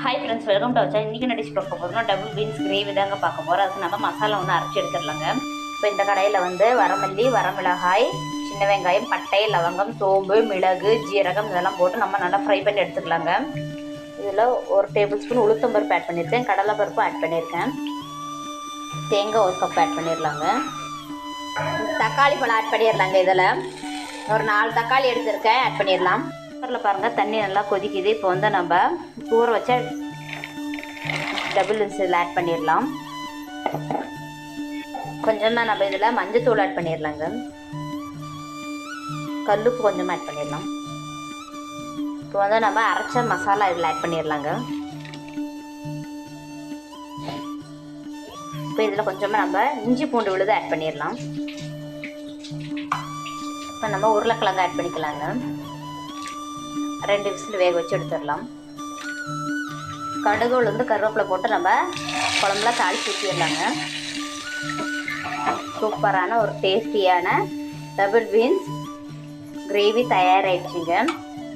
Hi friends, welcome to our channel. இன்றைக்கி என்ன dish பார்க்க போகிறோம்னா டபுள் பீன்ஸ் கிரேவி தாங்க பார்க்க போகிறோம். அதுக்கு நம்ம மசாலா ஒன்று அரைச்சி எடுத்துடலாங்க. இப்போ இந்த கடையில் வந்து வரமல்லி, வரமிளகாய், சின்ன வெங்காயம், பட்டை, லவங்கம், சோம்பு, மிளகு, ஜீரகம் இதெல்லாம் போட்டு நம்ம நல்லா ஃப்ரை பண்ணி எடுத்துக்கலாங்க. இதில் 1 டேபிள் ஸ்பூன் உளுத்தம்பருப்பு ஆட் பண்ணியிருக்கேன், கடலை பருப்பு ஆட் பண்ணியிருக்கேன், தேங்காய் 1 கப் ஆட் பண்ணிடலாங்க. தக்காளி பழம் ஆட் பண்ணிடலாங்க. இதில் ஒரு 4 தக்காளி எடுத்துருக்கேன், ஆட் பண்ணிடலாம். குக்கரில் பாருங்கள், தண்ணி நல்லா கொதிக்குது. இப்போ வந்து நம்ம ஊற வச்ச டபுள் விசில் ஆட் பண்ணிடலாம். கொஞ்சமாக நம்ம இதில் மஞ்சத்தூள் ஆட் பண்ணிடலாங்க. கல்லுப்பு கொஞ்சமாக ஆட் பண்ணிடலாம். இப்போ வந்து நம்ம அரைச்ச மசாலா இதில் ஆட் பண்ணிடலாங்க. இப்போ இதில் கொஞ்சமாக நம்ம இஞ்சி பூண்டு விழுது ஆட் பண்ணிடலாம். இப்போ நம்ம உருளைக்கிழங்கு ஆட் பண்ணிக்கலாங்க. 2 விசில் வேக வச்சு எடுத்துடலாம். கடுகு உளுந்து கருவேப்பிலை போட்டு நம்ம குழம்புல தாளித்து ஊற்றிடலாங்க. சூப்பரான ஒரு டேஸ்டியான டபுள் பீன்ஸ் கிரேவி தயாராகிடுச்சுங்க.